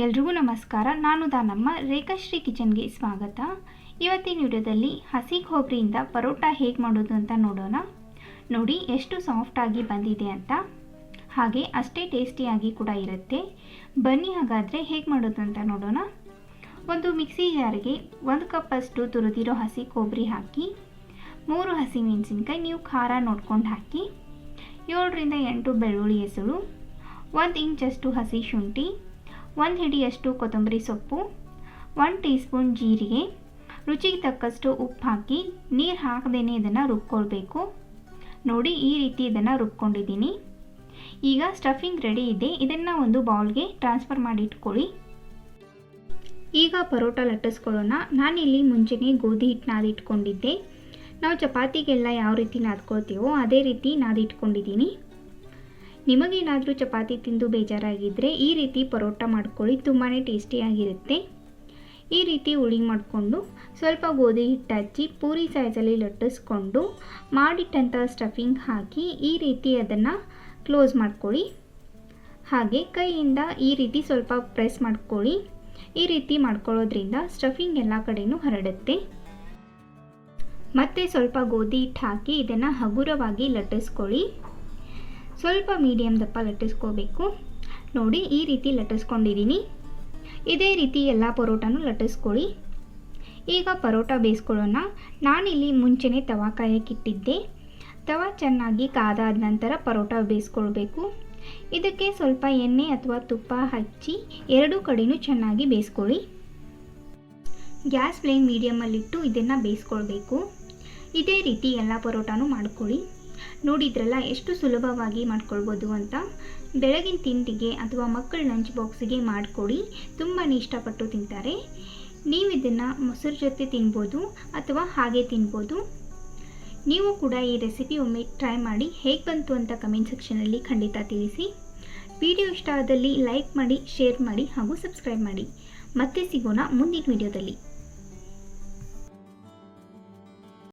ಎಲ್ರಿಗೂ ನಮಸ್ಕಾರ. ನಾನು ದಾನಮ್ಮ. ರೇಖಾಶ್ರೀ ಕಿಚನ್ಗೆ ಸ್ವಾಗತ. ಇವತ್ತಿನ ವಿಡಿಯೋದಲ್ಲಿ ಹಸಿ ಕೊಬ್ಬರಿಯಿಂದ ಪರೋಟ ಹೇಗೆ ಮಾಡೋದು ಅಂತ ನೋಡೋಣ. ನೋಡಿ ಎಷ್ಟು ಸಾಫ್ಟಾಗಿ ಬಂದಿದೆ ಅಂತ, ಹಾಗೆ ಅಷ್ಟೇ ಟೇಸ್ಟಿಯಾಗಿ ಕೂಡ ಇರುತ್ತೆ. ಬನ್ನಿ ಹಾಗಾದರೆ ಹೇಗೆ ಮಾಡೋದು ಅಂತ ನೋಡೋಣ. ಒಂದು ಮಿಕ್ಸಿ ಜಾರ್ಗೆ 1 ಕಪ್ಪಷ್ಟು ತುರಿದಿರೋ ಹಸಿ ಕೊಬ್ಬರಿ ಹಾಕಿ, 3 ಹಸಿಮೆಣಸಿನ್ಕಾಯಿ ನೀವು ಖಾರ ನೋಡ್ಕೊಂಡು ಹಾಕಿ, 7 ರಿಂದ 8 ಬೆಳ್ಳುಳ್ಳಿ ಹೆಸರು, 1 ಇಂಚಷ್ಟು ಹಸಿ ಶುಂಠಿ, 1 ಹಿಡಿಯಷ್ಟು ಕೊತ್ತಂಬರಿ ಸೊಪ್ಪು, 1 ಟೀ ಸ್ಪೂನ್ ಜೀರಿಗೆ, ರುಚಿಗೆ ತಕ್ಕಷ್ಟು ಉಪ್ಪು ಹಾಕಿ ನೀರು ಹಾಕದೇನೆ ಇದನ್ನು ರುಬ್ಕೊಳ್ಬೇಕು. ನೋಡಿ ಈ ರೀತಿ ಇದನ್ನು ರುಬ್ಕೊಂಡಿದ್ದೀನಿ. ಈಗ ಸ್ಟಫಿಂಗ್ ರೆಡಿ ಇದೆ. ಇದನ್ನು ಒಂದು ಬೌಲ್ಗೆ ಟ್ರಾನ್ಸ್ಫರ್ ಮಾಡಿ ಇಟ್ಕೊಳ್ಳಿ. ಈಗ ಪರೋಟ ಲಟ್ಟಿಸ್ಕೊಳ್ಳೋಣ. ನಾನಿಲ್ಲಿ ಮುಂಚೆನೇ ಗೋಧಿ ಹಿಟ್ಟು ನಾದಿಟ್ಕೊಂಡಿದ್ದೆ. ನಾವು ಚಪಾತಿಗೆಲ್ಲ ಯಾವ ರೀತಿ ನಾದ್ಕೊಳ್ತೀವೋ ಅದೇ ರೀತಿ ನಾದಿಟ್ಕೊಂಡಿದ್ದೀನಿ. ನಿಮಗೇನಾದರೂ ಚಪಾತಿ ತಿಂದು ಬೇಜಾರಾಗಿದ್ದರೆ ಈ ರೀತಿ ಪರೋಟ ಮಾಡ್ಕೊಳ್ಳಿ, ತುಂಬಾ ಟೇಸ್ಟಿಯಾಗಿರುತ್ತೆ. ಈ ರೀತಿ ಉಳಿ ಮಾಡಿಕೊಂಡು ಸ್ವಲ್ಪ ಗೋಧಿ ಹಿಟ್ಟು ಹಚ್ಚಿ ಪೂರಿ ಸೈಜಲ್ಲಿ ಲಟ್ಟಿಸ್ಕೊಂಡು ಮಾಡಿಟ್ಟಂಥ ಸ್ಟಫಿಂಗ್ ಹಾಕಿ ಈ ರೀತಿ ಅದನ್ನು ಕ್ಲೋಸ್ ಮಾಡ್ಕೊಳ್ಳಿ. ಹಾಗೆ ಕೈಯಿಂದ ಈ ರೀತಿ ಸ್ವಲ್ಪ ಪ್ರೆಸ್ ಮಾಡ್ಕೊಳ್ಳಿ. ಈ ರೀತಿ ಮಾಡ್ಕೊಳ್ಳೋದ್ರಿಂದ ಸ್ಟಫಿಂಗ್ ಎಲ್ಲ ಕಡೆಯೂ ಹರಡುತ್ತೆ. ಮತ್ತೆ ಸ್ವಲ್ಪ ಗೋಧಿ ಹಿಟ್ಟು ಹಾಕಿ ಇದನ್ನು ಹಗುರವಾಗಿ ಲಟ್ಟಿಸ್ಕೊಳ್ಳಿ. ಸ್ವಲ್ಪ ಮೀಡಿಯಮ್ ದಪ್ಪ ಲಟ್ಟಿಸ್ಕೋಬೇಕು. ನೋಡಿ ಈ ರೀತಿ ಲಟ್ಟಿಸ್ಕೊಂಡಿದ್ದೀನಿ. ಇದೇ ರೀತಿ ಎಲ್ಲ ಪರೋಟನೂ ಲಟ್ಟಿಸ್ಕೊಳ್ಳಿ. ಈಗ ಪರೋಟ ಬೇಯಿಸ್ಕೊಳ್ಳೋಣ. ನಾನಿಲ್ಲಿ ಮುಂಚೆನೇ ತವಾ ಕಾಯಕ್ಕಿಟ್ಟಿದ್ದೆ. ತವಾ ಚೆನ್ನಾಗಿ ಕಾದಾದ ನಂತರ ಪರೋಟ ಬೇಯಿಸ್ಕೊಳ್ಬೇಕು. ಇದಕ್ಕೆ ಸ್ವಲ್ಪ ಎಣ್ಣೆ ಅಥವಾ ತುಪ್ಪ ಹಚ್ಚಿ ಎರಡೂ ಕಡೆಯೂ ಚೆನ್ನಾಗಿ ಬೇಯಿಸ್ಕೊಳ್ಳಿ. ಗ್ಯಾಸ್ ಫ್ಲೇಮ್ ಮೀಡಿಯಮಲ್ಲಿಟ್ಟು ಇದನ್ನು ಬೇಯಿಸ್ಕೊಳ್ಬೇಕು. ಇದೇ ರೀತಿ ಎಲ್ಲ ಪರೋಟನೂ ಮಾಡ್ಕೊಳ್ಳಿ. ನೋಡಿದ್ರಲ್ಲ ಎಷ್ಟು ಸುಲಭವಾಗಿ ಮಾಡ್ಕೊಳ್ಬೋದು ಅಂತ. ಬೆಳಗಿನ ತಿಂಡಿಗೆ ಅಥವಾ ಮಕ್ಕಳ ಲಂಚ್ ಬಾಕ್ಸಿಗೆ ಮಾಡಿಕೊಡಿ, ತುಂಬಾ ಇಷ್ಟಪಟ್ಟು ತಿಂತಾರೆ. ನೀವು ಇದನ್ನು ಮೊಸರು ಜೊತೆ ತಿನ್ಬೋದು ಅಥವಾ ಹಾಗೆ ತಿನ್ಬೋದು. ನೀವು ಕೂಡ ಈ ರೆಸಿಪಿ ಒಮ್ಮೆ ಟ್ರೈ ಮಾಡಿ ಹೇಗೆ ಬಂತು ಅಂತ ಕಮೆಂಟ್ ಸೆಕ್ಷನಲ್ಲಿ ಖಂಡಿತ ತಿಳಿಸಿ. ವಿಡಿಯೋ ಇಷ್ಟ ಆದಲ್ಲಿ ಲೈಕ್ ಮಾಡಿ, ಶೇರ್ ಮಾಡಿ ಹಾಗೂ ಸಬ್ಸ್ಕ್ರೈಬ್ ಮಾಡಿ. ಮತ್ತೆ ಸಿಗೋಣ ಮುಂದಿನ ವಿಡಿಯೋದಲ್ಲಿ.